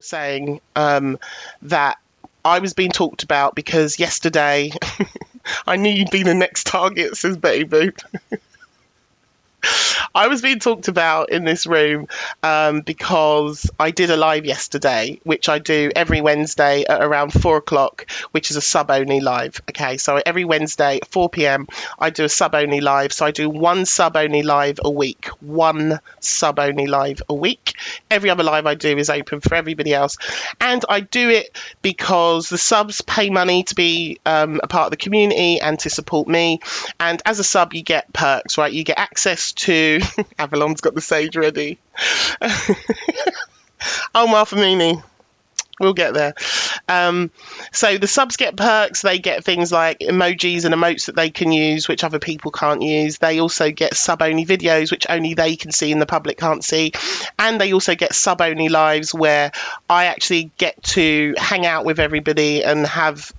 saying that I was being talked about because yesterday I knew you'd be the next target, says Betty Boop. I was being talked about in this room because I did a live yesterday, which I do every Wednesday at around 4 o'clock, which is a sub only live. Okay, so every Wednesday at 4 p.m. I do a sub only live. So I do one sub only live a week, one sub only live a week. Every other live I do is open for everybody else. And I do it because the subs pay money to be a part of the community and to support me. And as a sub, you get perks, right? You get access to Avalon's got the sage ready. Oh, Martha Mooney. We'll get there. So the subs get perks. They get things like emojis and emotes that they can use, which other people can't use. They also get sub-only videos, which only they can see and the public can't see. And they also get sub-only lives where I actually get to hang out with everybody and have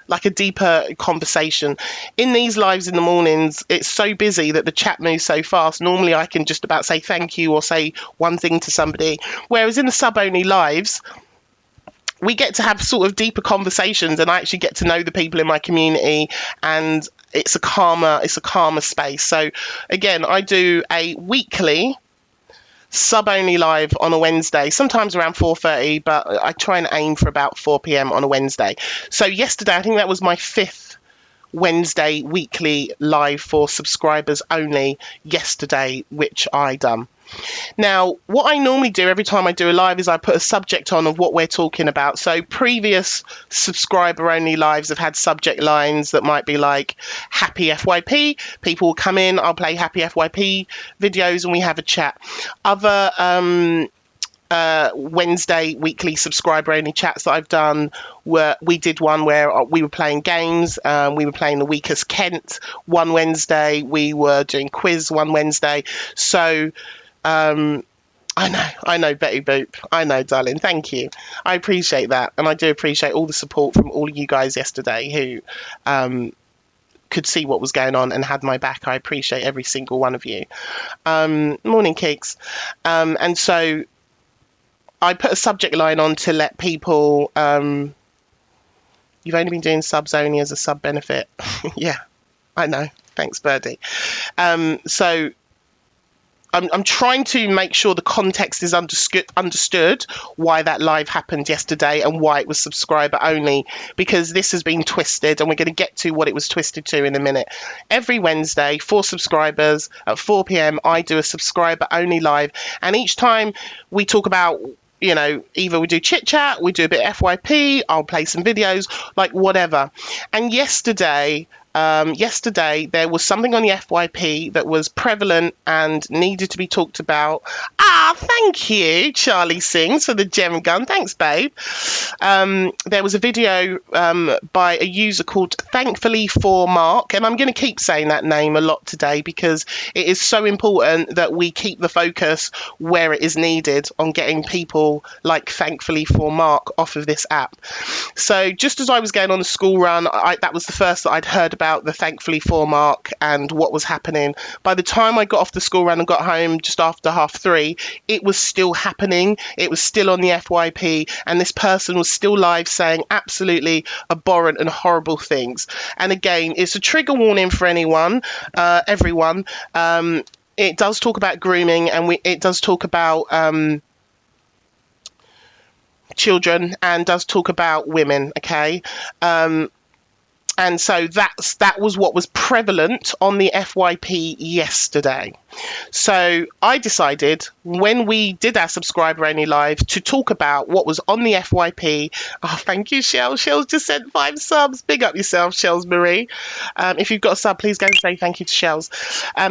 like a deeper conversation. In these lives in the mornings, it's so busy that the chat moves so fast. Normally I can just about say thank you or say one thing to somebody. Whereas in the sub-only lives, we get to have sort of deeper conversations and I actually get to know the people in my community, and it's a calmer space. So again, I do a weekly sub only live on a Wednesday, sometimes around 4:30, but I try and aim for about 4 p.m. on a Wednesday. So yesterday, I think that was my 5th Wednesday weekly live for subscribers only yesterday, which I done. Now, what I normally do every time I do a live is I put a subject on of what we're talking about. So previous subscriber only lives have had subject lines that might be like happy FYP. People will come in, I'll play happy FYP videos and we have a chat. Other Wednesday weekly subscriber only chats that I've done we did one where we were playing games. We were playing the weakest Kent one Wednesday. We were doing quiz one Wednesday. So I know, Betty Boop. I know, darling. Thank you. I appreciate that. And I do appreciate all the support from all of you guys yesterday who could see what was going on and had my back. I appreciate every single one of you. Morning, Cakes. And so I put a subject line on to let people... you've only been doing subs only as a sub benefit. Yeah, I know. Thanks, Birdie. So... I'm trying to make sure the context is understood why that live happened yesterday and why it was subscriber only, because this has been twisted and we're going to get to what it was twisted to in a minute. Every Wednesday for subscribers at 4 p.m. I do a subscriber only live, and each time we talk about, you know, either we do chit chat, we do a bit of FYP, I'll play some videos, like whatever. And yesterday there was something on the FYP that was prevalent and needed to be talked about. Thank you, Charlie Sings, for the gem gun. Thanks, babe. There was a video by a user called Thankfully for Mark, and I'm going to keep saying that name a lot today because it is so important that we keep the focus where it is needed on getting people like Thankfully for Mark off of this app. So just as I was going on the school run, that was the first that I'd heard about the Thankfully for Mark and what was happening. By the time I got off the school run and got home just after 3:30, it was still happening. It was still on the FYP, and this person was still live saying absolutely abhorrent and horrible things. And again, it's a trigger warning for everyone. It does talk about grooming, and it does talk about children, and does talk about women. Okay. And so that was what was prevalent on the FYP yesterday. So I decided when we did our subscriber only live to talk about what was on the FYP. Oh, thank you, Shell. Shell's just sent 5 subs. Big up yourself, Shells Marie. If you've got a sub, please go and say thank you to Shells.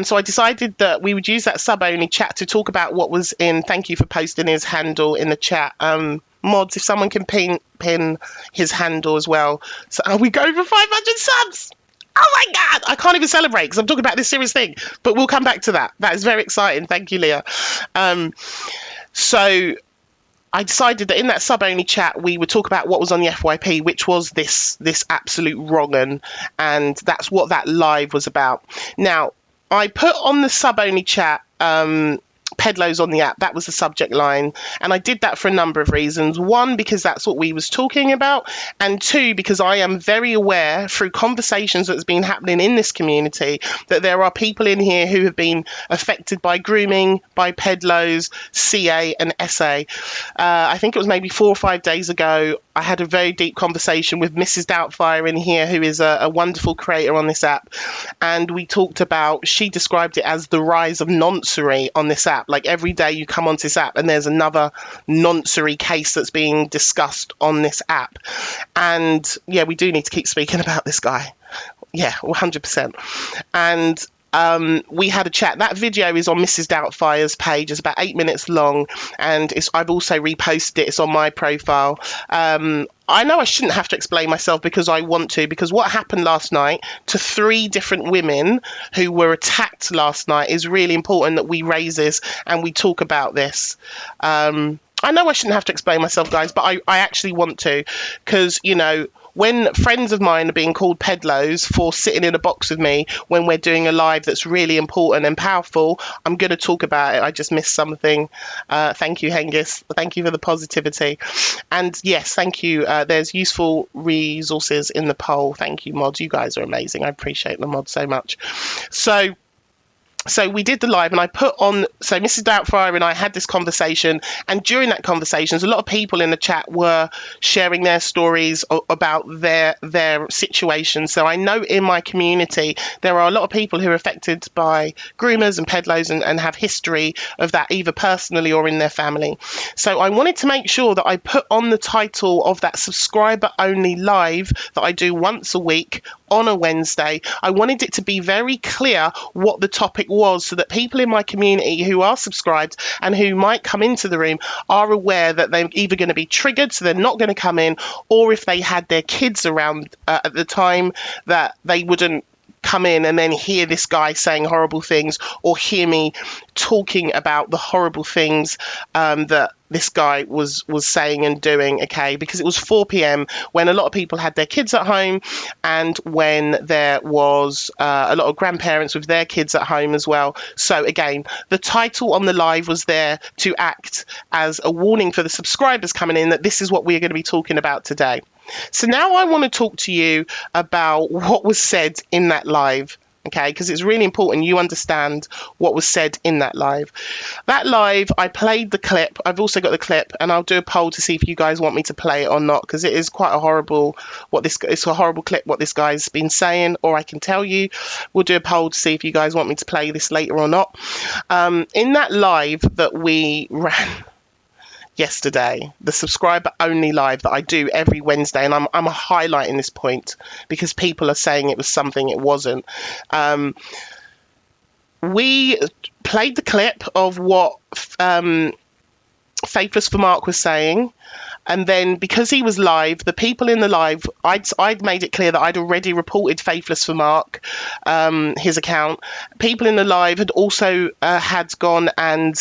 So I decided that we would use that sub only chat to talk about what was in. Thank you for posting his handle in the chat. Mods, if someone can pin his handle as well. So we go for 500 subs. Oh my God, I can't even celebrate because I'm talking about this serious thing, but we'll come back to that. That is very exciting. Thank you, Leah. So I decided that in that sub only chat, we would talk about what was on the FYP, which was this absolute wrong, and that's what that live was about. Now, I put on the sub only chat, pedlos on the app. That was the subject line, and I did that for a number of reasons. One, because that's what we was talking about, and two, because I am very aware through conversations that's been happening in this community that there are people in here who have been affected by grooming, by pedlos, CA and SA. I think it was maybe 4 or 5 days ago, I had a very deep conversation with Mrs. Doubtfire in here, who is a wonderful creator on this app, and we talked about, she described it as the rise of noncery on this app. Like, every day you come onto this app and there's another noncery case that's being discussed on this app. And yeah, we do need to keep speaking about this guy. Yeah, 100%. And we had a chat. That video is on Mrs. Doubtfire's page. It's about 8 minutes long, and I've also reposted it. It's on my profile. I know I shouldn't have to explain myself because I want to, because what happened last night to 3 different women who were attacked last night is really important that we raise this and we talk about this. I know I shouldn't have to explain myself, guys, but I actually want to, because, you know, when friends of mine are being called pedlos for sitting in a box with me when we're doing a live that's really important and powerful, I'm going to talk about it. I just missed something. Thank you, Hengist. Thank you for the positivity. And yes, thank you. There's useful resources in the poll. Thank you, mods. You guys are amazing. I appreciate the mods so much. So we did the live, and I put on, so Mrs. Doubtfire and I had this conversation, and during that conversation, a lot of people in the chat were sharing their stories about their situation. So I know in my community, there are a lot of people who are affected by groomers and pedlos and have history of that, either personally or in their family. So I wanted to make sure that I put on the title of that subscriber only live that I do once a week on a Wednesday. I wanted it to be very clear what the topic was, so that people in my community who are subscribed and who might come into the room are aware that they're either going to be triggered, so they're not going to come in, or if they had their kids around at the time, that they wouldn't come in and then hear this guy saying horrible things, or hear me talking about the horrible things that this guy was saying and doing. Okay, because it was 4 p.m. when a lot of people had their kids at home, and when there was a lot of grandparents with their kids at home as well. So again, the title on the live was there to act as a warning for the subscribers coming in that this is what we're going to be talking about today. So now I want to talk to you about what was said in that live, okay, because it's really important you understand what was said in that live. That live, I played the clip. I've also got the clip, and I'll do a poll to see if you guys want me to play it or not, because it is quite a horrible it's a horrible clip what this guy's been saying, or I can tell you. We'll do a poll to see if you guys want me to play this later or not. In that live that we ran yesterday, the subscriber only live that I do every Wednesday, and I'm highlighting this point because people are saying it was something it wasn't. We played the clip of what Faithless for Mark was saying, and then because he was live, the people in the live, I'd made it clear that I'd already reported Faithless for Mark, his account. People in the live had also had gone and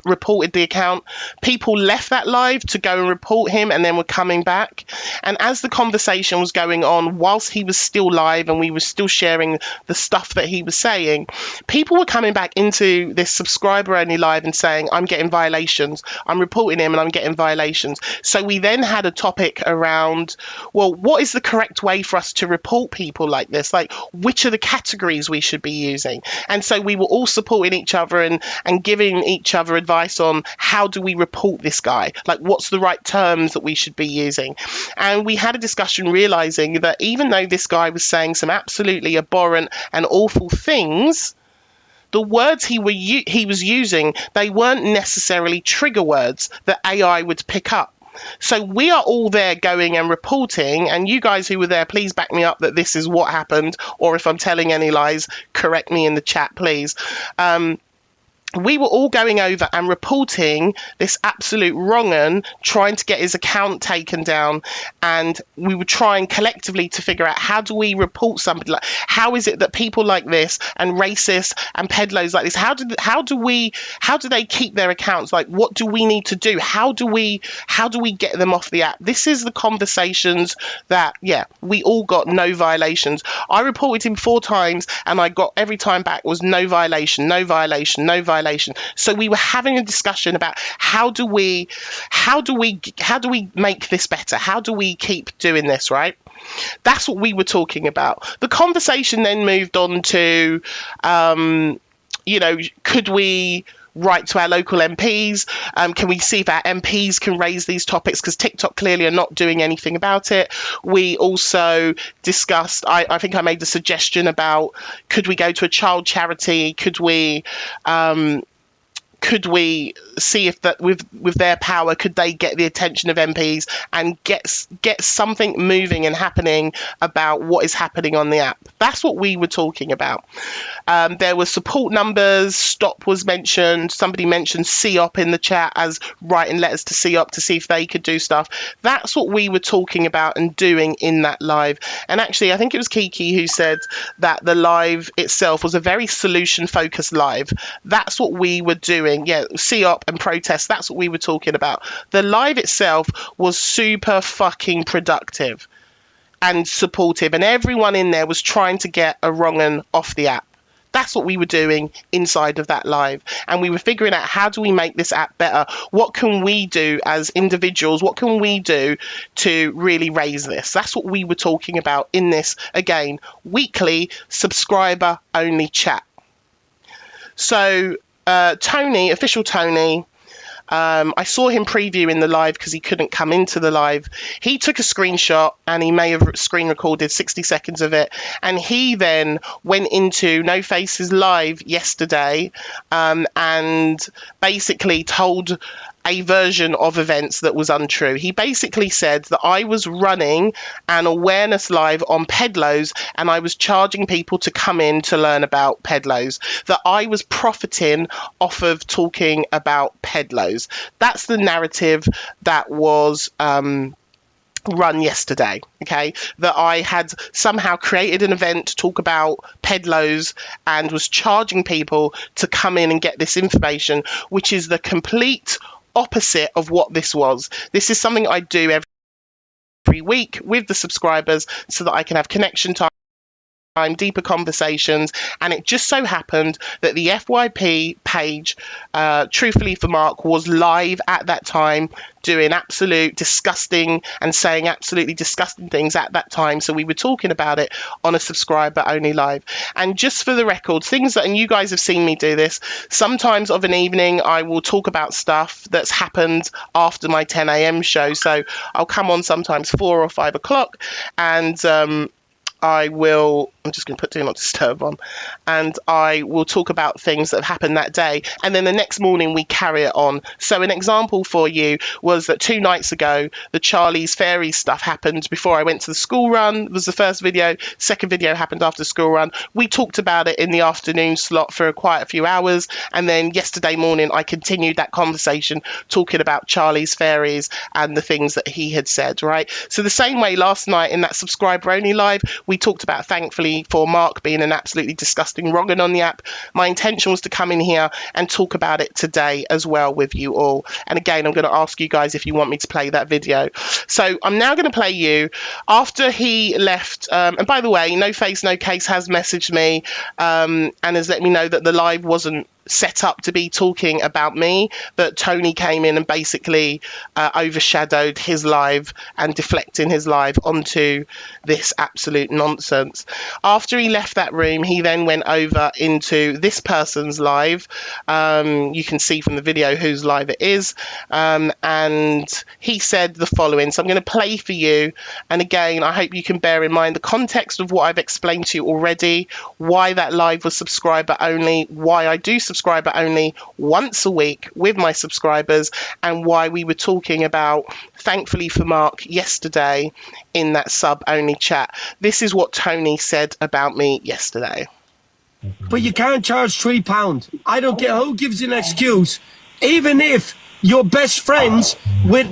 reported the account. People left that live to go and report him, and then were coming back. And as the conversation was going on, whilst he was still live and we were still sharing the stuff that he was saying, people were coming back into this subscriber only live and saying, I'm getting violations, I'm reporting him and I'm getting violations. So we then had a topic around, well, what is the correct way for us to report people like this? Like, which are the categories we should be using? And so we were all supporting each other and giving each other advice on how do we report this guy, like what's the right terms that we should be using. And we had a discussion realizing that even though this guy was saying some absolutely abhorrent and awful things, the words he was using, they weren't necessarily trigger words that AI would pick up. So we are all there going and reporting, and you guys who were there, please back me up that this is what happened, or if I'm telling any lies, correct me in the chat, please. We were all going over and reporting this absolute wrong-un, trying to get his account taken down, and we were trying collectively to figure out, how do we report somebody like, how is it that people like this and racists and pedlos like this, how do they keep their accounts? Like, what do we need to do? How do we get them off the app? This is the conversations that, yeah, we all got no violations. I reported him 4 times and I got every time back was no violation, no violation, no violation. violation. So we were having a discussion about how do we make this better? How do we keep doing this, right? That's what we were talking about. The conversation then moved on to, could we write to our local MPs? Can we see if our MPs can raise these topics? Because TikTok clearly are not doing anything about it. We also discussed, I think I made the suggestion about, could we go to a child charity? Could we see if that with their power, could they get the attention of MPs and get something moving and happening about what is happening on the app? That's what we were talking about. There were support numbers. Stop was mentioned. Somebody mentioned COP in the chat as writing letters to COP to see if they could do stuff. That's what we were talking about and doing in that live. And actually, I think it was Kiki who said that the live itself was a very solution focused live. That's what we were doing. Yeah, COP and protest, that's what we were talking about. The live itself was super fucking productive and supportive, and everyone in there was trying to get a wrong 'un off the app. That's what we were doing inside of that live. And we were figuring out, how do we make this app better? What can we do as individuals? What can we do to really raise this? That's what we were talking about in this, again, weekly subscriber only chat. So Tony, official Tony, I saw him previewing the live because he couldn't come into the live. He took a screenshot and he may have screen recorded 60 seconds of it. And he then went into No Face's live yesterday and basically told a version of events that was untrue. He basically said that I was running an awareness live on Pedlos and I was charging people to come in to learn about Pedlos, that I was profiting off of talking about Pedlos. That's the narrative that was run yesterday, okay, that I had somehow created an event to talk about Pedlos and was charging people to come in and get this information, which is the complete opposite of what this was. This is something I do every week with the subscribers so that I can have connection time, deeper conversations, and it just so happened that the FYP page, truthfully for Mark, was live at that time doing absolute disgusting and saying absolutely disgusting things at that time. So we were talking about it on a subscriber only live. And just for the record, things that, and you guys have seen me do this, sometimes of an evening I will talk about stuff that's happened after my 10 a.m. show. So I'll come on sometimes 4 or 5 o'clock and I'm just going to put Do Not Disturb on, and I will talk about things that have happened that day, and then the next morning we carry it on. So an example for you was that 2 nights ago, the Charlie's Fairies stuff happened before I went to the school run, was the first video. Second video happened after the school run. We talked about it in the afternoon slot for quite a few hours, and then yesterday morning I continued that conversation talking about Charlie's Fairies and the things that he had said, right? So the same way last night in that subscriber only live, we talked about, thankfully, for Mark being an absolutely disgusting wrong 'un on the app. My intention was to come in here and talk about it today as well with you all. And again, I'm going to ask you guys if you want me to play that video. So I'm now going to play you after he left. And by the way, No Face, No Case has messaged me and has let me know that the live wasn't set up to be talking about me, but Tony came in and basically overshadowed his live and deflecting his live onto this absolute nonsense. After he left that room, he then went over into this person's live. You can see from the video whose live it is, and he said the following. So I'm going to play for you, and again, I hope you can bear in mind the context of what I've explained to you already, why that live was subscriber only, why I do subscriber only once a week with my subscribers, and why we were talking about, thankfully for Mark, yesterday in that sub only chat. This is what Tony said about me yesterday. But you can't charge £3. I don't care who gives an excuse, even if you're best friends with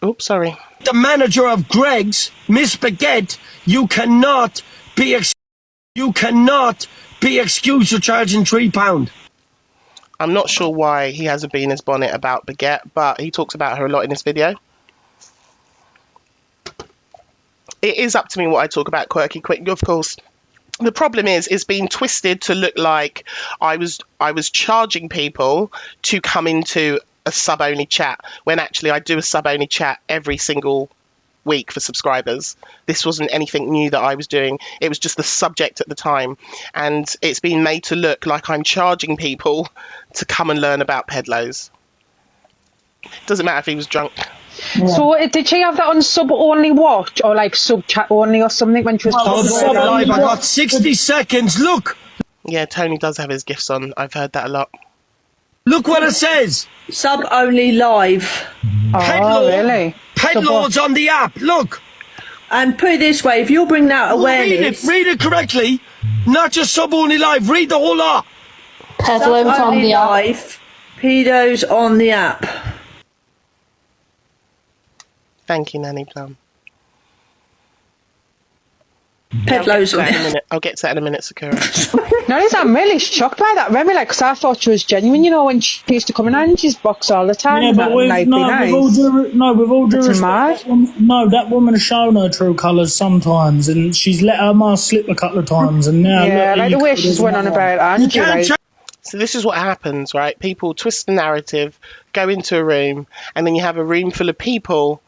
Oops, sorry. the manager of Greg's, Miss Baguette. You cannot be excused for charging £3. I'm not sure why he has a bee in his bonnet about Baguette, but he talks about her a lot in this video. It is up to me what I talk about, Quirky Quick, of course. the problem is it's been twisted to look like I was charging people to come into a sub only chat, when actually I do a sub only chat every single week for subscribers. This wasn't anything new that I was doing. It was just the subject at the time, and it's been made to look like I'm charging people to come and learn about pedlos. Doesn't matter if he was drunk. Yeah. So did she have that on sub only watch or like sub chat only or something when she was Oh, talking about live, it? I got 60 seconds. Look. Yeah, Tony does have his gifts on. I've heard that a lot. Look what it says. Sub only live. Oh, really? Pedlords on the app. Look. And put it this way, if you'll bring that awareness... Read it correctly. Not just sub only live. Read the whole lot. Peddlers on only the app. live, pedos on the app. Thank you, Nanny Plum. Pedlos on the app. I'll get to that in a minute, Sakura. No, I'm really shocked by that, Remi, like, because I thought she was genuine, you know, when she used to come in and she's box all the time. Yeah, and but that, with, like, no, be nice. with all due That's respect, mad. that woman has shown her true colours sometimes, and she's let her mask slip a couple of times, and now Yeah, look, like you the way could she's as went on well. about Andrew, like, So this is what happens, right? People twist the narrative, go into a room, and then you have a room full of people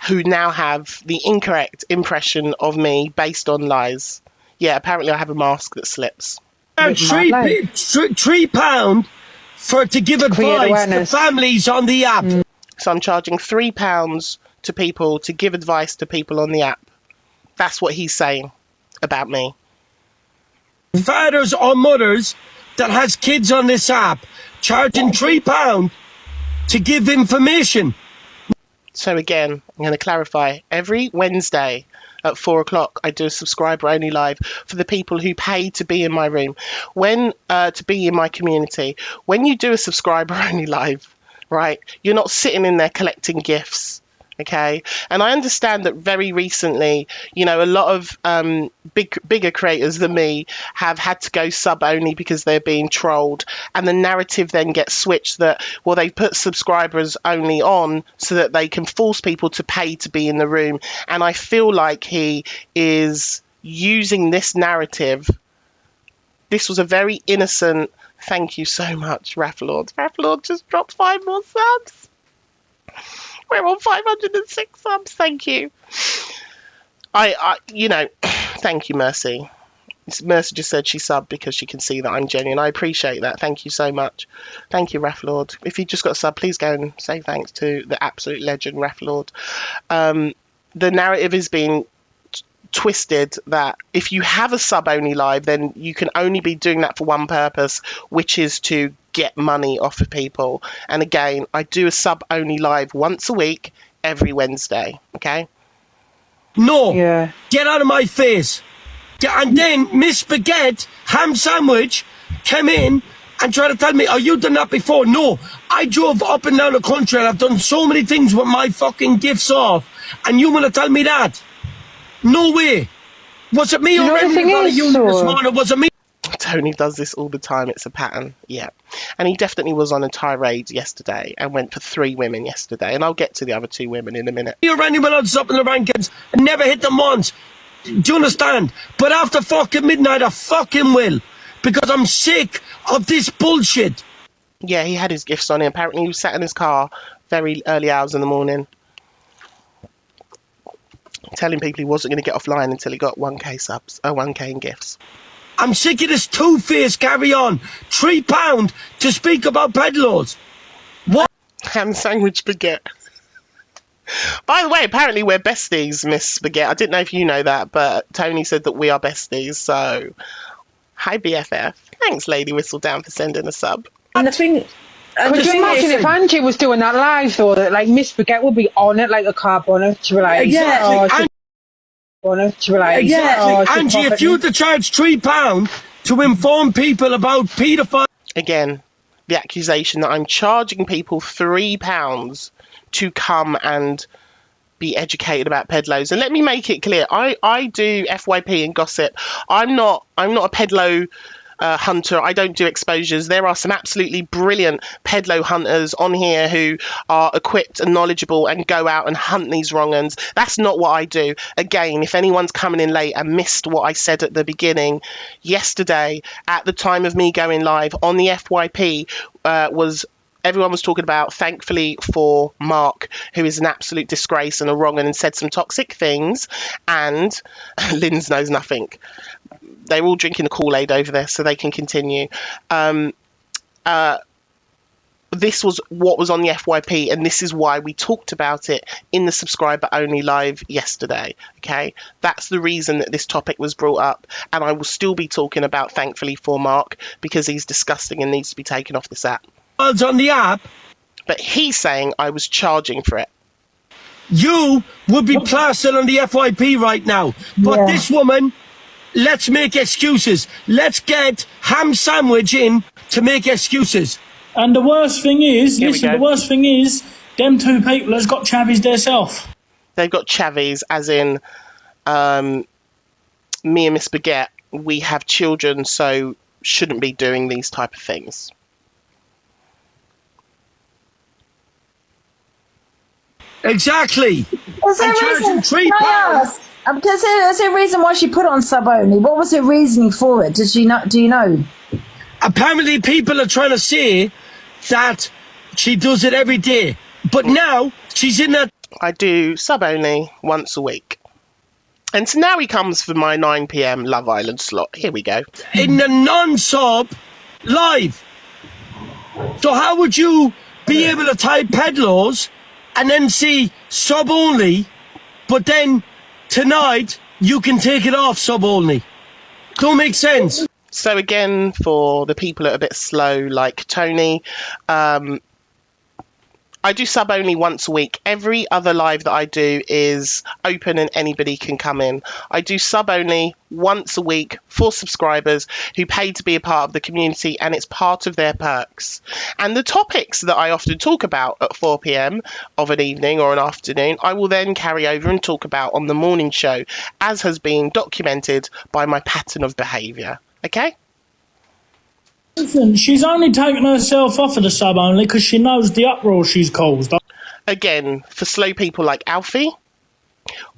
who now have the incorrect impression of me based on lies. Yeah, apparently I have a mask that slips. £3 to give advice to awareness. families on the app. So I'm charging £3 to people to give advice to people on the app. That's what he's saying about me. Fathers or mothers that has kids on this app charging £3 to give information. So again, I'm going to clarify. Every Wednesday at 4 o'clock, I do a subscriber only live for the people who pay to be in my room, to be in my community. When you do a subscriber only live, right, you're not sitting in there collecting gifts. Okay, and I understand that very recently, you know, a lot of bigger creators than me have had to go sub only because they're being trolled, and the narrative then gets switched that, well, they put subscribers only on so that they can force people to pay to be in the room. And I feel like he is using this narrative. This was a very innocent. Thank you so much, Rafflord. Rafflord just dropped 5 more subs. We're on 506 subs. Thank you. You know, thank you, Mercy. Mercy just said she subbed because she can see that I'm genuine. I appreciate that. Thank you so much. Thank you, Rafflord. If you just got a sub, please go and say thanks to the absolute legend, Rafflord. The narrative is being twisted that if you have a sub only live, then you can only be doing that for one purpose, which is to get money off of people. And again, I do a sub only live once a week, every Wednesday. Okay. No. Yeah. Get out of my face. And then Miss Spaghetti ham sandwich came in and tried to tell me, oh, you done that before? No, I drove up and down the country and I've done so many things with my fucking gifts off, and you want to tell me that? No way. Was it me or Remi got a unit this morning? Was it me? Tony does this all the time. It's a pattern. Yeah. And he definitely was on a tirade yesterday and went for 3 women yesterday. And I'll get to the other 2 women in a minute. Or anyone else up in the rankings and never hit them once. Do you understand? But after fucking midnight, I fucking will. Because I'm sick of this bullshit. Yeah, he had his gifts on him. Apparently he was sat in his car very early hours in the morning, telling people he wasn't going to get offline until he got 1k subs, 1k in gifts. I'm sick of this two-faced carry on. £3 to speak about pedlars. What? Ham sandwich spaghetti. By the way, apparently we're besties, Miss Spaghetti. I didn't know if you know that, but Tony said that we are besties. So, hi BFF. Thanks, Lady Whistledown, for sending a sub. And the thing... Could you imagine if Angie was doing that live, though, that, like, Miss Spaghetti would be on it like a car bonnet? She'd be like, Exactly. Angie, if you had to charge £3 to inform people about paedophile... Again, the accusation that I'm charging people £3 to come and be educated about pedlos. And let me make it clear, I do FYP and gossip. I'm not a pedlo hunter. I don't do exposures. There are some absolutely brilliant pedlo hunters on here who are equipped and knowledgeable and go out and hunt these wrong uns. That's not what I do. Again, if anyone's coming in late and missed what I said at the beginning, yesterday at the time of me going live on the FYP everyone was talking about thankfully for Mark, who is an absolute disgrace and a wrong and said some toxic things, and Lynn's knows nothing. They're all drinking the Kool-Aid over there so they can continue. This was what was on the FYP, and this is why we talked about it in the subscriber only live yesterday. Okay, that's the reason that this topic was brought up, and I will still be talking about thankfully for Mark because he's disgusting and needs to be taken off this app. On the app, but he's saying I was charging for it. You would be plastered on the FYP right now. But this woman, let's make excuses. Let's get Ham Sandwich in to make excuses. And the worst thing is, the worst thing is, them two people has got chavies theirself. They've got chavies, as in me and Miss Baguette, we have children, so shouldn't be doing these type of things. Is Exactly. there a reason? Is there a reason why she put on sub only? What was her reasoning for it? Does she not? Do you know? Apparently, people are trying to say that she does it every day, but now she's in that. I do sub only once a week, and so now he comes for my 9 p.m. Love Island slot. Here we go. In the non-sub live. So how would you be able to type pedlos and then see sub only, but then tonight you can take it off sub only? Don't make sense. So again, for the people that are a bit slow, like Tony, I do sub only once a week. Every other live that I do is open and anybody can come in. I do sub only once a week for subscribers who pay to be a part of the community, and it's part of their perks. And the topics that I often talk about at 4 p.m. of an evening or an afternoon, I will then carry over and talk about on the morning show, as has been documented by my pattern of behaviour. Okay? Listen, she's only taken herself off of the sub only because she knows the uproar she's caused. Again, for slow people like Alfie,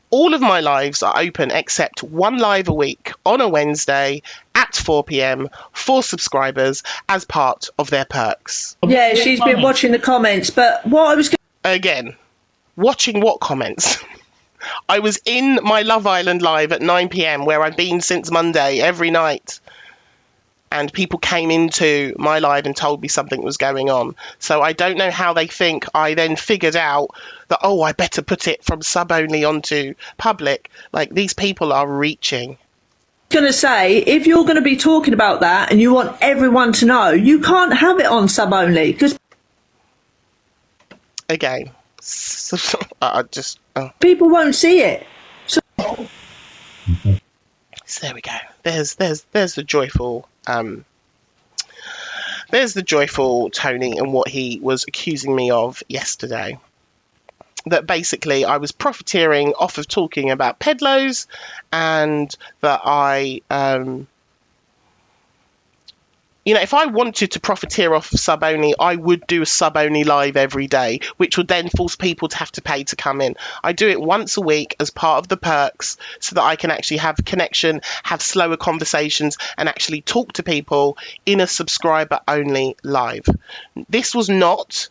all of my lives are open except one live a week on a Wednesday at 4 p.m. for subscribers as part of their perks. Yeah, she's been watching the comments, but what I was... Again, watching what comments? I was in my Love Island live at 9 p.m. where I've been since Monday every night. And people came into my live and told me something was going on. So I don't know how they think I then figured out that, oh, I better put it from sub only onto public. Like, these people are reaching. Going to say, if you're going to be talking about that and you want everyone to know, you can't have it on sub only because Again, I just... people won't see it. So there we go. There's the joyful... there's the joyful Tony and what he was accusing me of yesterday. That basically I was profiteering off of talking about pedlos, and that I, if I wanted to profiteer off of sub only, I would do a sub only live every day, which would then force people to have to pay to come in. I do it once a week as part of the perks so that I can actually have connection, have slower conversations, and actually talk to people in a subscriber only live. This was not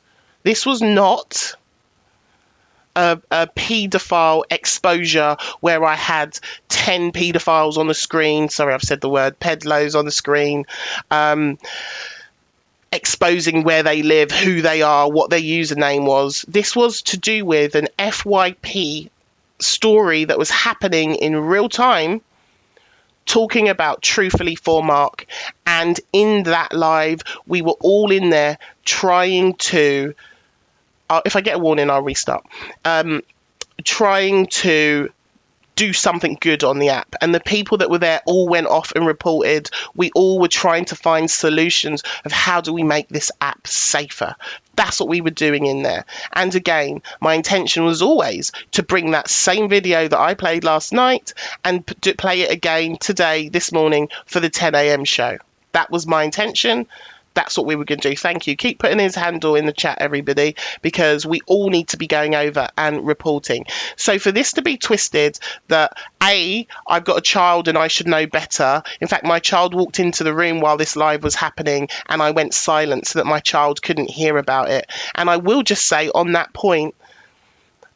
a paedophile exposure where I had 10 paedophiles on the screen. Sorry, I've said the word pedlos on the screen. Exposing where they live, who they are, what their username was. This was to do with an FYP story that was happening in real time, talking about truthfully for Mark. And in that live, we were all in there trying to... if I get a warning, I'll restart. Trying to do something good on the app. And the people that were there all went off and reported. We all were trying to find solutions of how do we make this app safer. That's what we were doing in there. And again, my intention was always to bring that same video that I played last night and play it again today, this morning, for the 10 a.m. show. That was my intention. That's what we were going to do. Thank you. Keep putting his handle in the chat, everybody, because we all need to be going over and reporting. So for this to be twisted that, I've got a child and I should know better. In fact, my child walked into the room while this live was happening and I went silent so that my child couldn't hear about it. And I will just say on that point,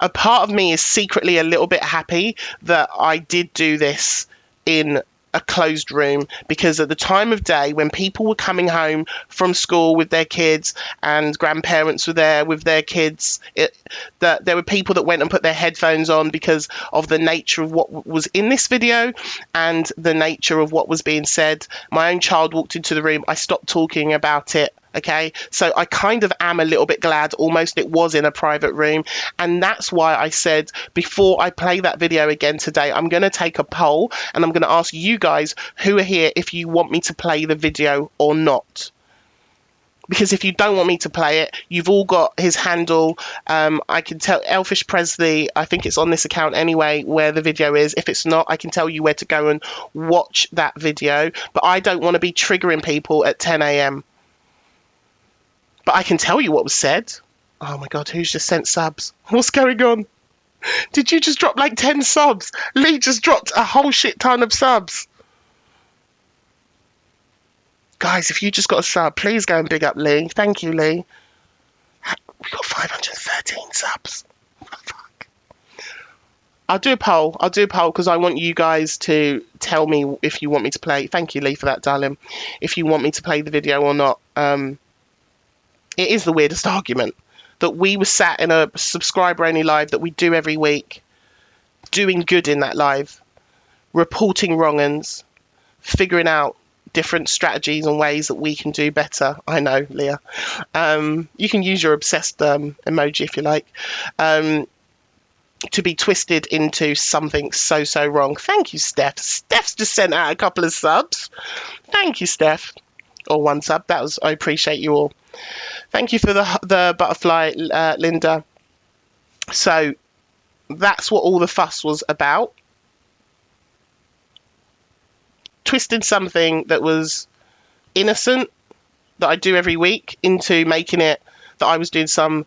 a part of me is secretly a little bit happy that I did do this in a closed room, because at the time of day when people were coming home from school with their kids and grandparents were there with their kids, that there were people that went and put their headphones on because of the nature of what was in this video and the nature of what was being said. My own child walked into the room. I stopped talking about it. Okay, so I kind of am a little bit glad almost it was in a private room, and that's why I said before I play that video again today, I'm going to take a poll and I'm going to ask you guys who are here if you want me to play the video or not. Because if you don't want me to play it, you've all got his handle. I can tell Elfish Presley, I think it's on this account anyway, where the video is. If it's not, I can tell you where to go and watch that video. But I don't want to be triggering people at 10 a.m. But I can tell you what was said. Oh my God, who's just sent subs? What's going on? Did you just drop like 10 subs? Lee just dropped a whole shit ton of subs. Guys, if you just got a sub, please go and big up Lee. Thank you, Lee. We got 513 subs. Fuck. I'll do a poll because I want you guys to tell me if you want me to play. Thank you, Lee, for that, darling. If you want me to play the video or not. It is the weirdest argument that we were sat in a subscriber-only live that we do every week, doing good in that live, reporting wrong-uns, figuring out different strategies and ways that we can do better. I know, Leah. You can use your obsessed emoji if you like. To be twisted into something so wrong. Thank you, Steph. Steph's just sent out a couple of subs. Thank you, Steph. Or one sub. I appreciate you all. Thank you for the butterfly, Linda. So that's what all the fuss was about. Twisting something that was innocent, that I do every week, into making it that I was doing some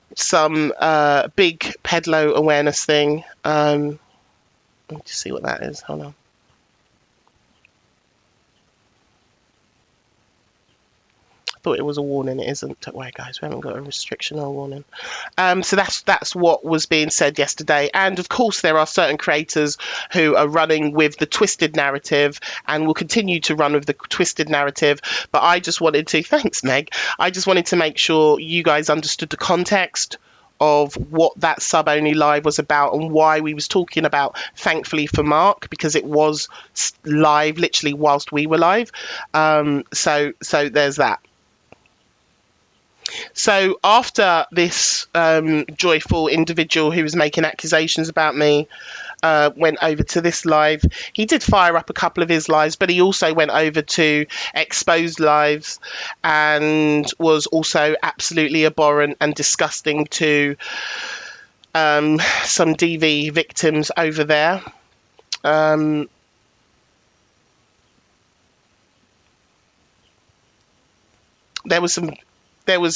big pedo awareness thing. Let me just see what that is. Hold on. Thought it was a warning. It isn't. Don't worry, guys, we haven't got a restriction or a warning. So that's what was being said yesterday, and of course there are certain creators who are running with the twisted narrative and will continue to run with the twisted narrative. But I just wanted to, thanks Meg, I just wanted to make sure you guys understood the context of what that sub only live was about and why we was talking about thankfully for Mark, because it was live literally whilst we were live. So there's that. So after this joyful individual who was making accusations about me went over to this live, he did fire up a couple of his lives, but he also went over to exposed lives and was also absolutely abhorrent and disgusting to some DV victims over there. It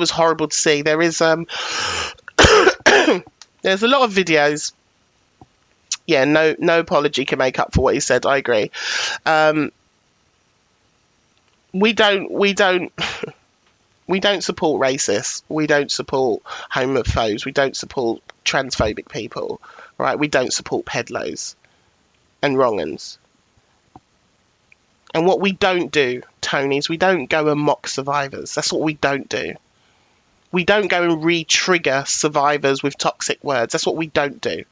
was horrible to see. There is there's a lot of videos. Yeah, no apology can make up for what he said. I agree. We don't support racists. We don't support homophobes. We don't support transphobic people. Right? We don't support pedlos and wrong-uns. And what we don't do, Tony, is we don't go and mock survivors. That's what we don't do. We don't go and re-trigger survivors with toxic words. That's what we don't do.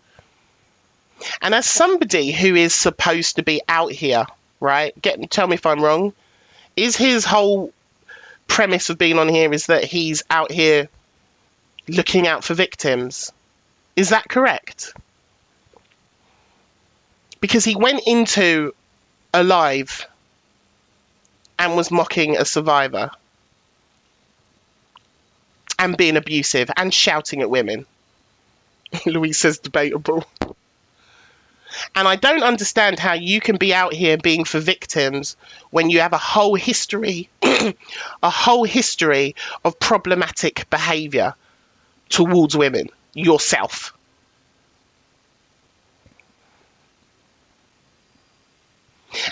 And as somebody who is supposed to be out here, right, tell me if I'm wrong, is his whole premise of being on here is that he's out here looking out for victims? Is that correct? Because he went into a live and was mocking a survivor and being abusive and shouting at women. Louise says debatable. And I don't understand how you can be out here being for victims when you have a whole history, a whole history of problematic behaviour towards women yourself.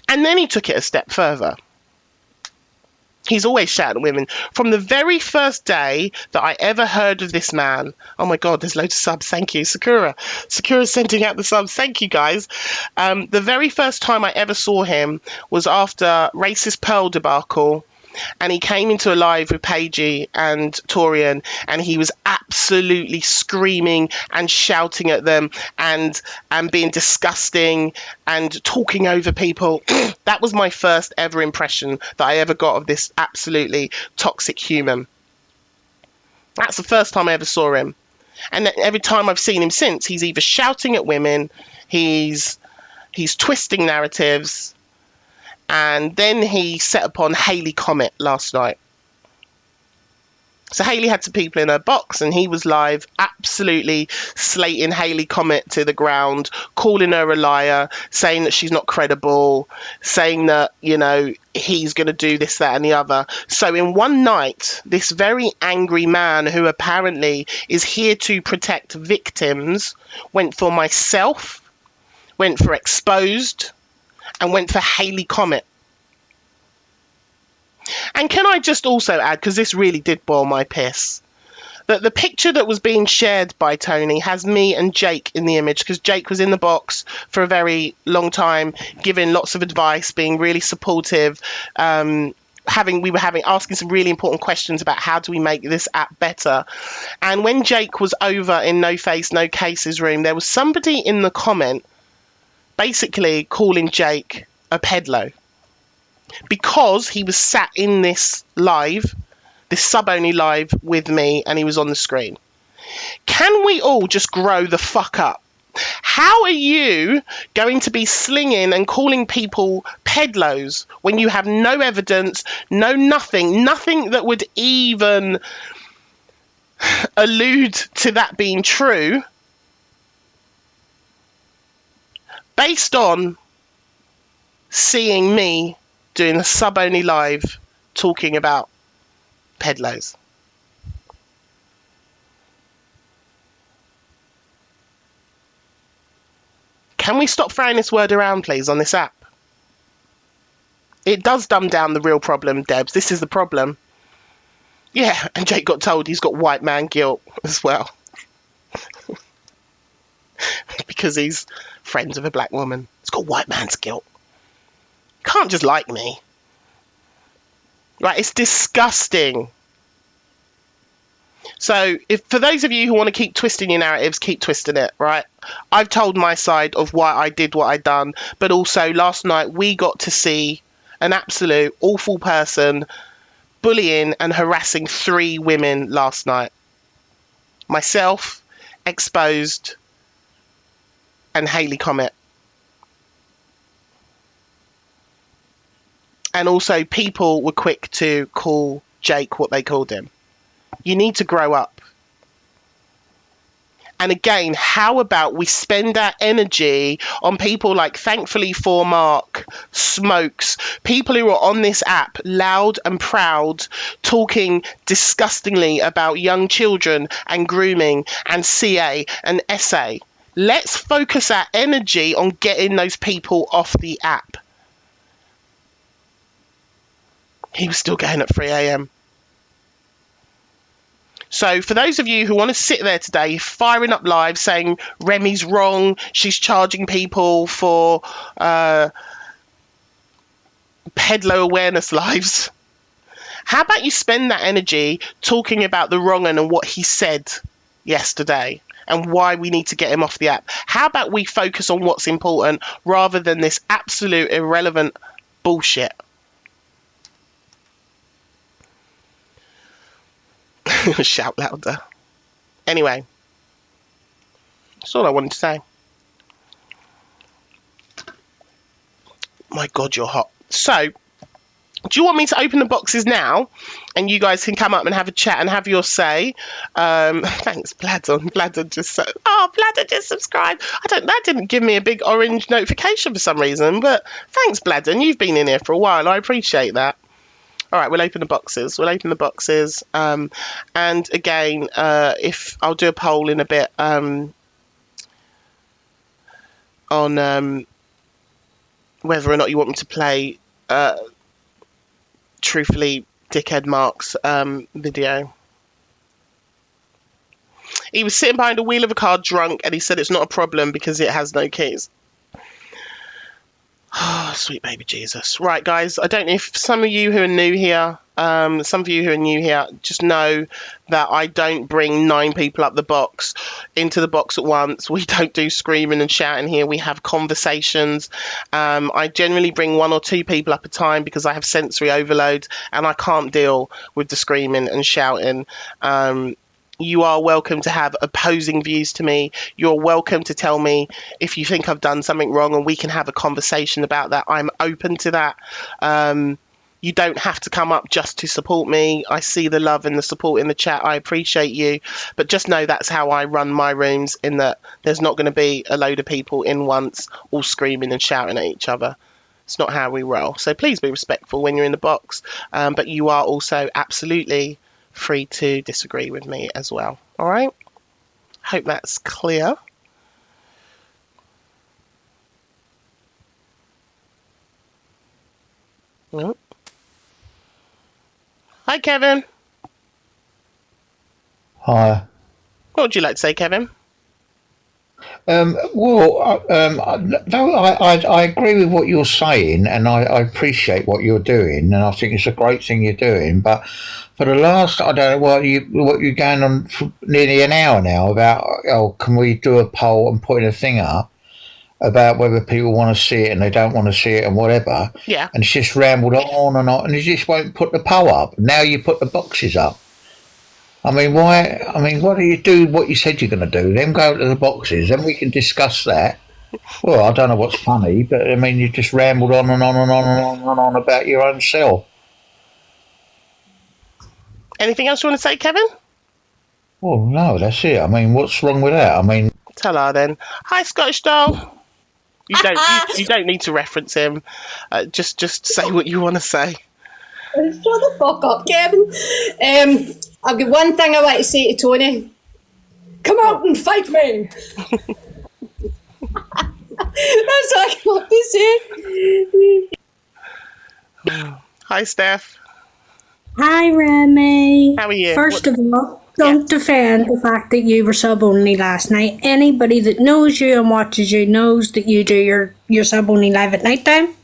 And then he took it a step further. He's always shouting at women. From the very first day that I ever heard of this man, oh my God, there's loads of subs. Thank you, Sakura. Sakura's sending out the subs. Thank you, guys. The very first time I ever saw him was after Racist Pearl debacle. And he came into a live with Paigey and Torian, and he was absolutely screaming and shouting at them and being disgusting and talking over people. That was my first ever impression that I ever got of this absolutely toxic human. That's the first time I ever saw him. And every time I've seen him since, he's either shouting at women, he's twisting narratives, and then he set upon Hayley Comet last night. So Hayley had some people in her box, and he was live absolutely slating Hayley Comet to the ground, calling her a liar, saying that she's not credible, saying that, you know, he's going to do this, that and the other. So in one night, this very angry man who apparently is here to protect victims went for myself, went for Exposed, and went for Hayley Comet. And can I just also add, because this really did boil my piss, that the picture that was being shared by Tony has me and Jake in the image, because Jake was in the box for a very long time, giving lots of advice, being really supportive, asking some really important questions about how do we make this app better. And when Jake was over in No Face, No Cases room, there was somebody in the comment basically calling Jake a pedlo, because he was sat in this live, this sub-only live with me, and he was on the screen. Can we all just grow the fuck up? How are you going to be slinging and calling people pedlos when you have no evidence, nothing that would even allude to that being true, based on seeing me doing a sub-only live talking about pedlos? Can we stop throwing this word around, please, on this app? It does dumb down the real problem, Debs. This is the problem. Yeah, and Jake got told he's got white man guilt as well. Because he's friends with a black woman. He's got white man's guilt. Can't just like me. Right, it's disgusting. So, if for those of you who want to keep twisting your narratives, keep twisting it, right? I've told my side of why I did what I done, but also last night we got to see an absolute awful person bullying and harassing 3 women last night. Myself, Exposed, and Hayley Comet. And also people were quick to call Jake what they called him. You need to grow up. And again, how about we spend our energy on people like Thankfully for Mark, Smokes, people who are on this app loud and proud, talking disgustingly about young children and grooming and CA and SA. Let's focus our energy on getting those people off the app. He was still going at 3 a.m. So for those of you who want to sit there today firing up live saying Remi's wrong, she's charging people for pedlo awareness lives, how about you spend that energy talking about the wrong and what he said yesterday and why we need to get him off the app? How about we focus on what's important rather than this absolute irrelevant bullshit? Shout louder. Anyway, that's all I wanted to say. My God, you're hot. So, Do you want me to open the boxes now, and you guys can come up and have a chat and have your say? Thanks, Bladdon. Bladdon just said, Bladdon just subscribed. That didn't give me a big orange notification for some reason, but thanks, Bladdon. You've been in here for a while. I appreciate that. All right, we'll open the boxes. And again, if I'll do a poll in a bit on whether or not you want me to play. Truthfully, Dickhead Mark's video. He was sitting behind a wheel of a car drunk, and he said it's not a problem because it has no keys. Oh, sweet baby Jesus. Right, guys, I don't know if some of you who are new here, just know that I don't bring 9 people up the box into the box at once. We don't do screaming and shouting here. We have conversations. I generally bring 1 or 2 people up a time because I have sensory overload and I can't deal with the screaming and shouting. You are welcome to have opposing views to me. You're welcome to tell me if you think I've done something wrong, and we can have a conversation about that. I'm open to that. You don't have to come up just to support me. I see the love and the support in the chat. I appreciate you. But just know that's how I run my rooms, in that there's not going to be a load of people in once all screaming and shouting at each other. It's not how we roll. So please be respectful when you're in the box. But you are also absolutely free to disagree with me as well. All right? Hope that's clear. Oh. Hi, Kevin. Hi. What would you like to say, Kevin? I agree with what you're saying, and I appreciate what you're doing, and I think it's a great thing you're doing. But for the last, I don't know what you're going on for nearly an hour now about, can we do a poll and put in a thing up about whether people want to see it and they don't want to see it and whatever. Yeah. And it's just rambled on and on, and you just won't put the poll up. Now you put the boxes up. I mean, why? I mean, why don't you do what you said you're going to do? Then go to the boxes, then we can discuss that. Well, I don't know what's funny, but I mean, you just rambled on and on and on and on and on about your own self. Anything else you want to say, Kevin? Well, no, that's it. I mean, what's wrong with that? I mean, tell her then. Hi, Scottish Doll. You don't need to reference him. Just say what you want to say. Shut the fuck up, Kevin. I've got one thing I want to say to Tony. Come out and fight me. That's all I got to say. Hi, Steph. Hi, Remi. How are you? First of all, don't defend the fact that you were sub only last night. Anybody that knows you and watches you knows that you do your sub only live at night time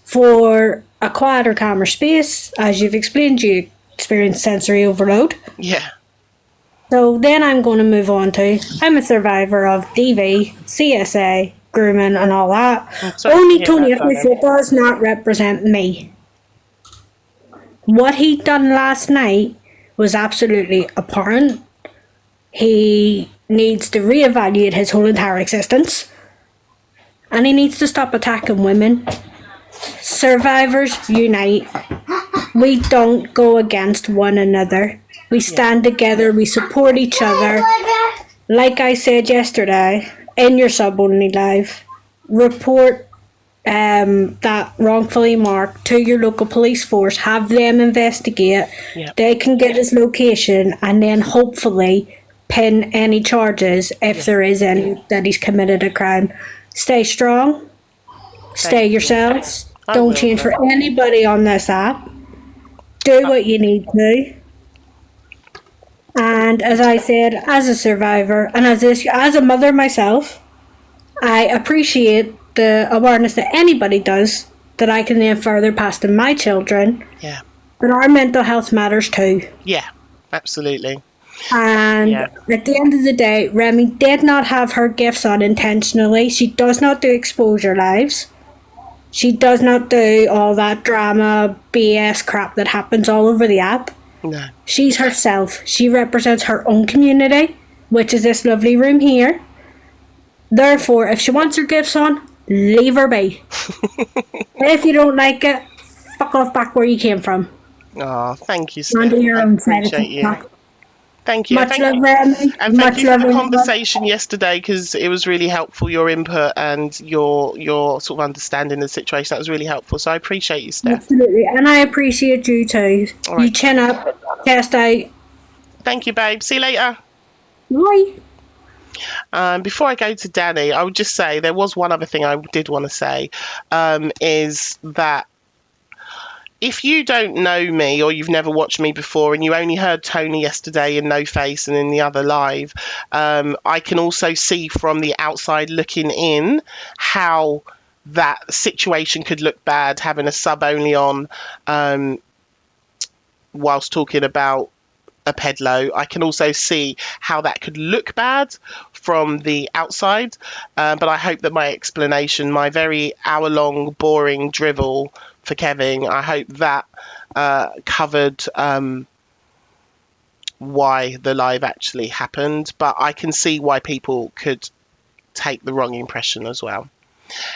for a quieter, calmer space. As you've explained, you experience sensory overload. Yeah. So then I'm going to move on to, I'm a survivor of DV, CSA, grooming and all that. Only Tony Smith does not represent me. What he done last night was absolutely abhorrent. He needs to reevaluate his whole entire existence. And he needs to stop attacking women. Survivors unite. We don't go against one another. We stand together, we support each other. Like I said yesterday, in your sub-only live, report that wrongfully marked to your local police force, have them investigate. Yep. They can get his location and then hopefully pin any charges if there is any that he's committed a crime. Stay strong. Stay yourselves. Don't change for anybody on this app. Do what you need to. And as I said, as a survivor and as a mother myself, I appreciate the awareness that anybody does that I can then further pass to my children. Yeah. But our mental health matters too. Yeah, absolutely. And at the end of the day, Remi did not have her gifts on intentionally. She does not do exposure lives. She does not do all that drama, BS crap that happens all over the app. No. She's herself. She represents her own community, which is this lovely room here. Therefore, if she wants her gifts on, leave her be. If you don't like it, fuck off back where you came from. Oh, thank you, Steph. Onto your I own side of appreciate you. TikTok. Thank you. Much Thank love, you. Remi. And thank Much you for love, the everyone. conversation yesterday, because it was really helpful, your input and your sort of understanding of the situation. That was really helpful. So I appreciate you, Steph. Absolutely. And I appreciate you too. All right. You chin up, cast out. Thank you, babe. See you later. Bye. Before I go to Danny, I would just say there was one other thing I did want to say, is that if you don't know me or you've never watched me before and you only heard Tony yesterday in No Face and in the other live, I can also see from the outside looking in how that situation could look bad, having a sub only on whilst talking about a pedlo. I can also see how that could look bad from the outside, but I hope that my explanation, my very hour-long boring drivel for Kevin, I hope that covered why the live actually happened, but I can see why people could take the wrong impression as well.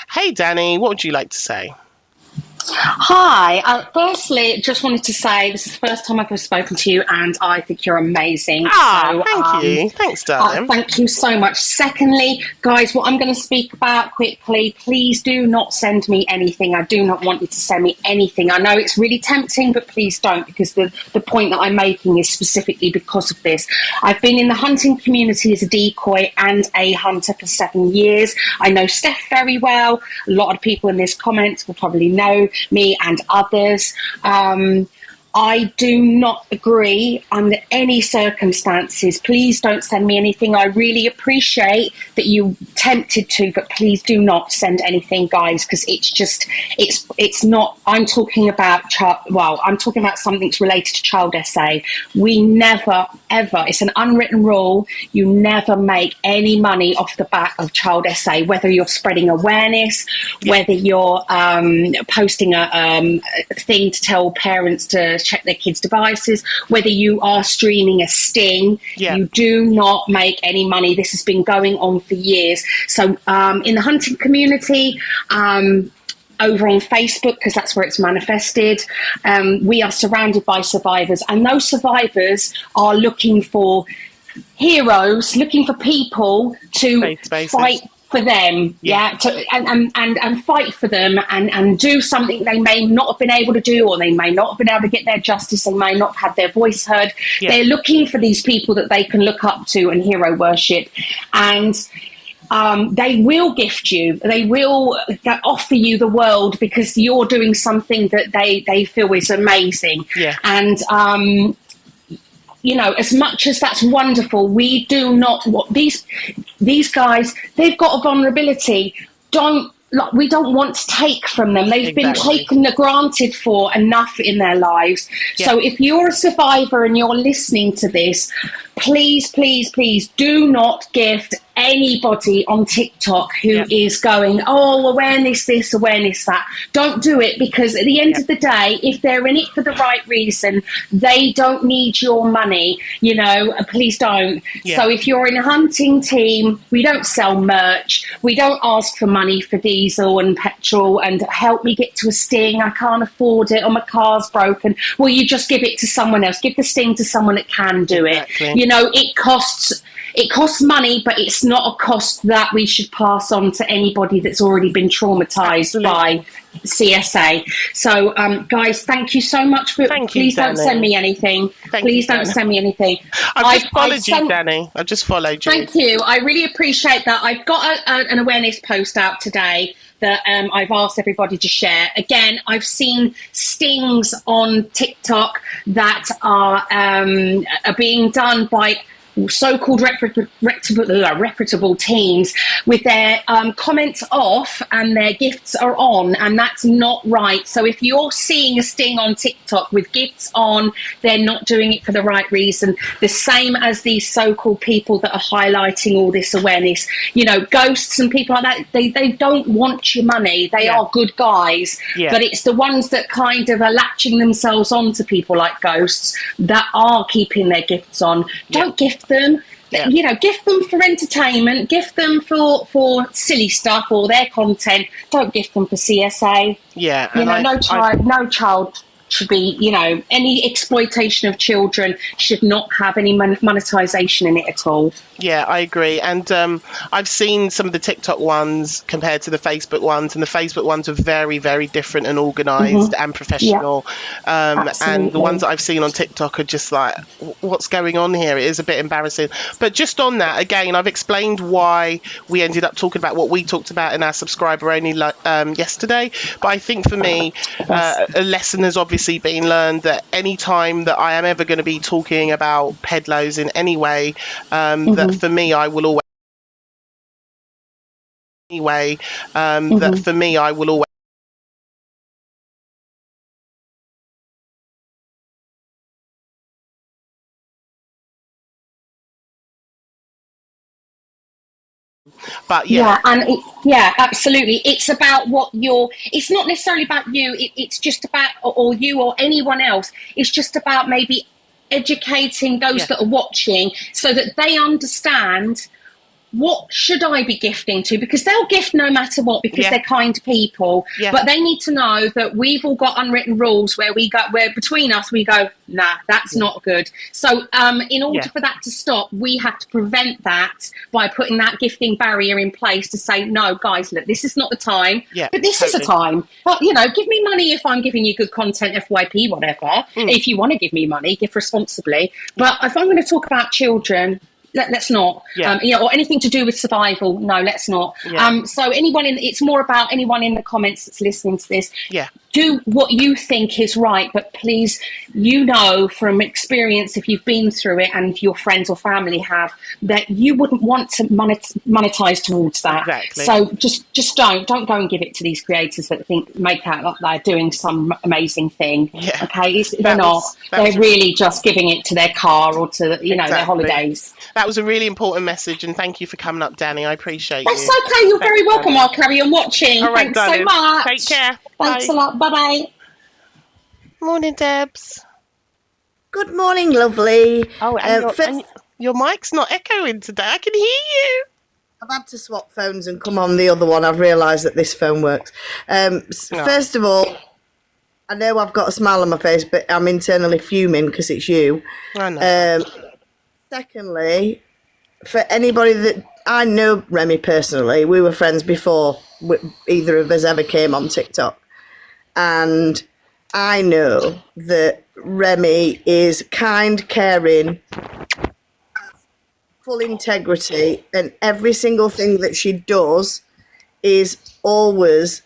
Hey Danny, what would you like to say? Hi. Firstly, just wanted to say this is the first time I've ever spoken to you, and I think you're amazing. Thank you. Thanks, darling. Thank you so much. Secondly, guys, what I'm going to speak about quickly, please do not send me anything. I do not want you to send me anything. I know it's really tempting, but please don't, because the point that I'm making is specifically because of this. I've been in the hunting community as a decoy and a hunter for 7 years. I know Steph very well. A lot of people in this comments will probably know me and others. I do not agree under any circumstances. Please don't send me anything. I really appreciate that you tempted to, but please do not send anything, guys, because it's not. I'm talking about I'm talking about something that's related to child SA. We never ever. It's an unwritten rule. You never make any money off the back of child SA, whether you're spreading awareness, whether you're posting a thing to tell parents to check their kids' devices, whether you are streaming a sting. You do not make any money. This has been going on for years. So in the hunting community, over on Facebook, because that's where it's manifested, we are surrounded by survivors, and those survivors are looking for heroes, looking for people to fight for them, and fight for them, and do something they may not have been able to do, or they may not have been able to get their justice, they may not have had their voice heard. They're looking for these people that they can look up to and hero worship, and they will gift you, they will offer you the world because you're doing something that they feel is amazing. And you know, as much as that's wonderful, we do not, what these guys, they've got a vulnerability. We don't want to take from them. They've been taken granted for enough in their lives. So if you're a survivor and you're listening to this, please, please, please do not gift anybody on TikTok who is going, oh, awareness this, awareness that. Don't do it, because at the end of the day, if they're in it for the right reason, they don't need your money, you know, please don't. So if you're in a hunting team, we don't sell merch, we don't ask for money for diesel and petrol and help me get to a sting, I can't afford it, or my car's broken. Well, you just give it to someone else, give the sting to someone that can do it. You know, it costs money, but it's not a cost that we should pass on to anybody that's already been traumatized by CSA. So, guys, thank you so much for. Please don't send me anything. Please don't send me anything. I've just followed you, Danny. I've just followed you. Thank you. I really appreciate that. I've got an awareness post out today that I've asked everybody to share. Again, I've seen stings on TikTok that are being done by so-called reputable teams with their comments off and their gifts are on, and that's not right. So if you're seeing a sting on TikTok with gifts on, they're not doing it for the right reason. The same as these so-called people that are highlighting all this awareness, you know, ghosts and people like that, they don't want your money. They are good guys, but it's the ones that kind of are latching themselves on to people like ghosts that are keeping their gifts on. Don't gift gift them. Yeah. You know, gift them for entertainment, gift them for silly stuff or their content. Don't gift them for CSA. Yeah, You and know, no child should be, you know, any exploitation of children should not have any monetization in it at all. Yeah, I agree. And I've seen some of the TikTok ones compared to the Facebook ones, and the Facebook ones are very, very different and organized and professional. And the ones that I've seen on TikTok are just like, what's going on here? It is a bit embarrassing. But just on that, again, I've explained why we ended up talking about what we talked about in our subscriber only yesterday. But I think for me, a lesson has obviously been learned that any time that I am ever going to be talking about pedlos in any way, that for me, I will always that for me, I will always. But absolutely. It's about it's not necessarily about you. It's just about, or you or anyone else. It's just about maybe educating those that are watching so that they understand what should I be gifting to, because they'll gift no matter what because they're kind people, but they need to know that we've all got unwritten rules where between us we go, nah, that's not good. So in order for that to stop, we have to prevent that by putting that gifting barrier in place to say, no guys, look, this is not the time, but this is a time. But you know, give me money if I'm giving you good content, FYP, whatever. If you want to give me money, give responsibly. But if I'm going to talk about children, let's not, you know, or anything to do with survival. No, let's not. So it's more about anyone in the comments that's listening to this. Do what you think is right, but please, you know from experience, if you've been through it and your friends or family have, that you wouldn't want to monetize towards that. Exactly. So just don't go and give it to these creators that make out like they're doing some amazing thing. Okay, they're not. They're really just giving it to their car or to their holidays. That was a really important message, and thank you for coming up, Danny. I appreciate That's you. That's okay. You're very welcome. I'll carry on watching. All right, Thanks so much. Take care. Thanks a lot. Bye-bye. Morning, Debs. Good morning, lovely. Oh, and your mic's not echoing today. I can hear you. I've had to swap phones and come on the other one. I've realised that this phone works. First of all, I know I've got a smile on my face, but I'm internally fuming because it's you. I know. Secondly, for anybody that I know Remi personally, we were friends before either of us ever came on TikTok. And I know that Remi is kind, caring, full integrity, and every single thing that she does is always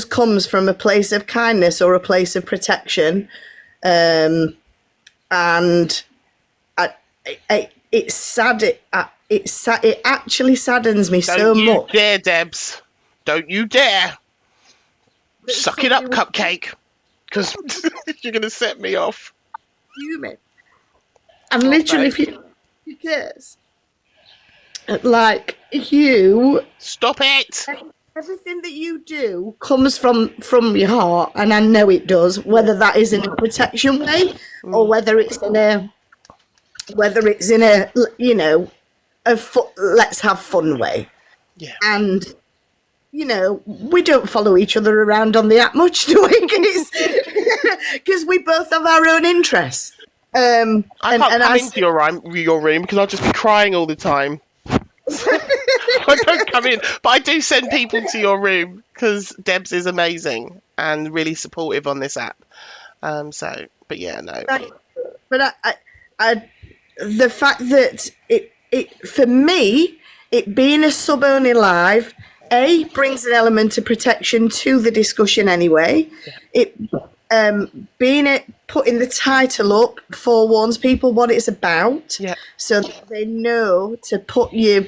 comes from a place of kindness or a place of protection. And it's sad. It actually saddens me so much. Don't you dare, Debs. Don't you dare. Suck it up, Cupcake, because you're going to set me off. Human. And literally, if you cares, like you. Stop it. Everything that you do comes from your heart, and I know it does. Whether that is in a protection way, or whether it's in a let's have fun way. Yeah. And we don't follow each other around on the app much, do we? Because we both have our own interests. I can't come into your room because I'll just be crying all the time. I don't come in, but I do send people to your room because Debs is amazing and really supportive on this app. But yeah, no. But the fact that it for me, it being a sub only live, brings an element of protection to the discussion anyway. It putting the title up forewarns people what it's about, so that they know to put your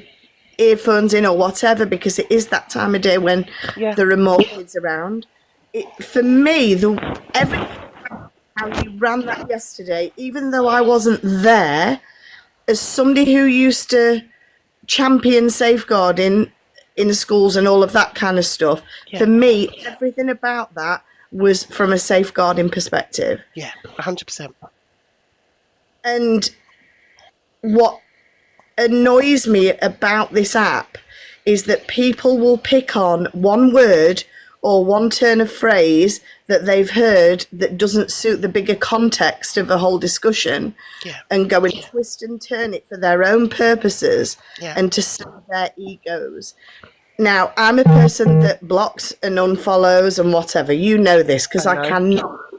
earphones in or whatever, because it is that time of day when the remote is around. For me, how you ran that yesterday, even though I wasn't there, as somebody who used to champion safeguarding in schools and all of that kind of stuff, for me, everything about that was from a safeguarding perspective. Yeah, 100%. And what annoys me about this app is that people will pick on one word or one turn of phrase that they've heard that doesn't suit the bigger context of a whole discussion, and go and twist and turn it for their own purposes and to serve their egos. Now, I'm a person that blocks and unfollows and whatever. You know this, because I cannot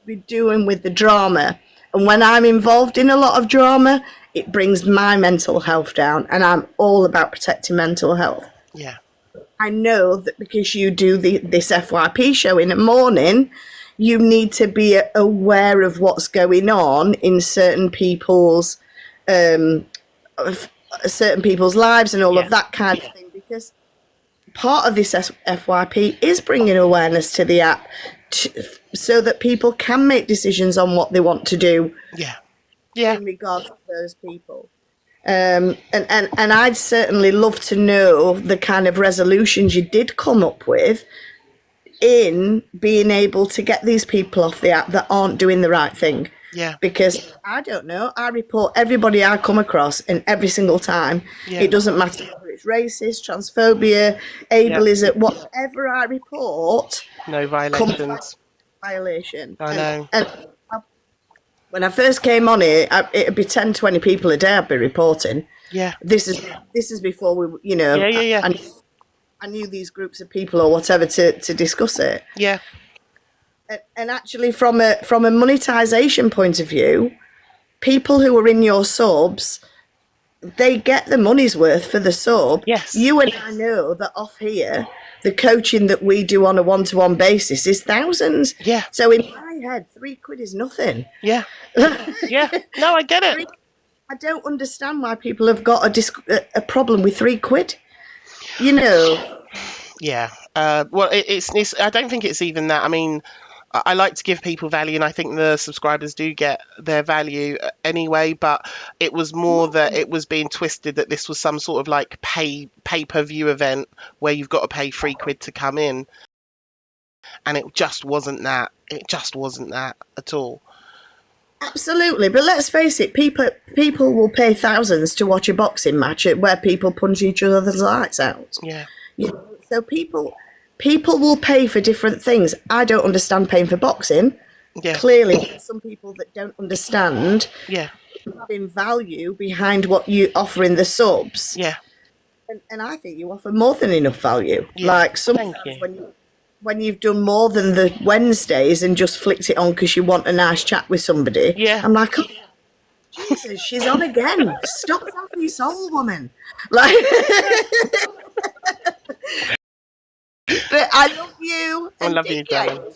be doing with the drama. And when I'm involved in a lot of drama, it brings my mental health down, and I'm all about protecting mental health. Yeah. I know that because you do this FYP show in the morning, you need to be aware of what's going on in certain people's lives and all of that kind of thing, because part of this FYP is bringing awareness to the app so that people can make decisions on what they want to do in regards to those people. And I'd certainly love to know the kind of resolutions you did come up with in being able to get these people off the app that aren't doing the right thing. Yeah. Because I don't know, I report everybody I come across, and every single time, it doesn't matter whether it's racist, transphobia, ableism, whatever I report, no violations. Violation. I know. And when I first came on it, it'd be 10, 20 people a day I'd be reporting. Yeah. This is before we, you know. Yeah. I knew these groups of people or whatever to discuss it. Yeah. And actually, from a monetization point of view, people who are in your subs, they get the money's worth for the sub. Yes. You and I know that off here, the coaching that we do on a one-to-one basis is thousands. Yeah. So in my head, £3 is nothing. Yeah. Yeah. No, I get it. I don't understand why people have got a problem with £3. You know. Yeah. Well, it's. I don't think it's even that. I mean, I like to give people value, and I think the subscribers do get their value anyway, but it was more that it was being twisted that this was some sort of like pay-per-view event where you've got to pay £3 to come in, and it just wasn't that. It just wasn't that at all. Absolutely, but let's face it, people will pay thousands to watch a boxing match where people punch each other's lights out. Yeah. You know, so people will pay for different things. I don't understand paying for boxing. Yeah. Clearly, some people that don't understand having value behind what you offer in the subs. Yeah. And I think you offer more than enough value. Yeah. Like sometimes when you've done more than the Wednesdays and just flicked it on because you want a nice chat with somebody. Yeah. I'm like, oh, Jesus, she's on again. Stop selling your soul, woman. Like, but I love you. I love you, darling.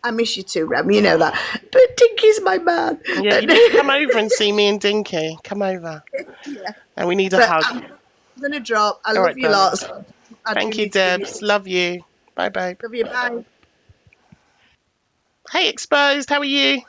I miss you too, Rem. You know that. But Dinky's my man. Yeah, you need to come over and see me and Dinky. Come over. Yeah. And we need a hug. I'm going to drop. I All love right, you darling. lots. Thank you, Debs. Love you. Bye, bye. Love you. Bye. Hey, Exposed. How are you?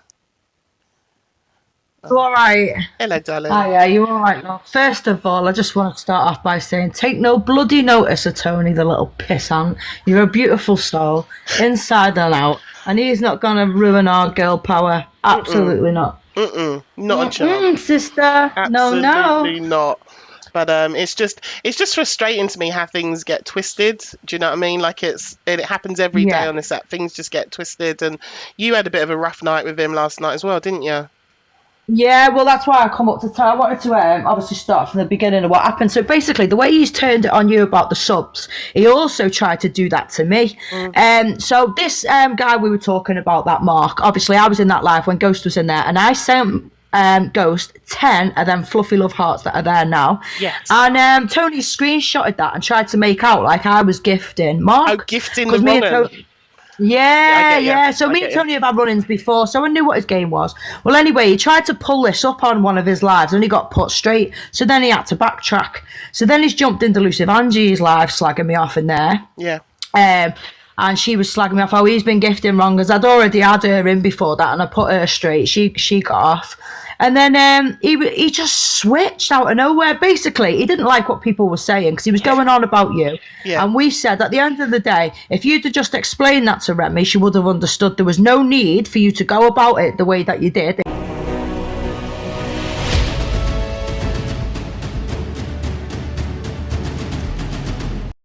You all right? Hello, darling. Hiya, you all right, love? First of all, I just want to start off by saying, take no bloody notice of Tony, the little pissant. You're a beautiful soul, inside and out, and he's not going to ruin our girl power. Absolutely not. Not a chance, sister. Absolutely not. But it's just frustrating to me how things get twisted. Do you know what I mean? Like it happens every day on this app. Things just get twisted, and you had a bit of a rough night with him last night as well, didn't you? Yeah, well, that's why I come up to tell. I wanted to obviously start from the beginning of what happened. So basically, the way he's turned it on you about the subs, he also tried to do that to me. So this guy we were talking about, that Mark, obviously I was in that live when Ghost was in there, and I sent Ghost 10 of them fluffy love hearts that are there now. Yes. And Tony screenshotted that and tried to make out like I was gifting Mark. Oh, gifting the woman. Yeah. So me and Tony have had run-ins before, so I knew what his game was. Well, anyway, he tried to pull this up on one of his lives, and he got put straight. So then he had to backtrack. So then he's jumped into Lucive Angie's live, slagging me off in there. Yeah. And she was slagging me off. Oh, he's been gifting wrong, as I'd already had her in before that, and I put her straight. She got off. And then he just switched out of nowhere. Basically, he didn't like what people were saying because he was going on about you. Yeah. And we said at the end of the day, if you'd have just explained that to Remi, she would have understood there was no need for you to go about it the way that you did.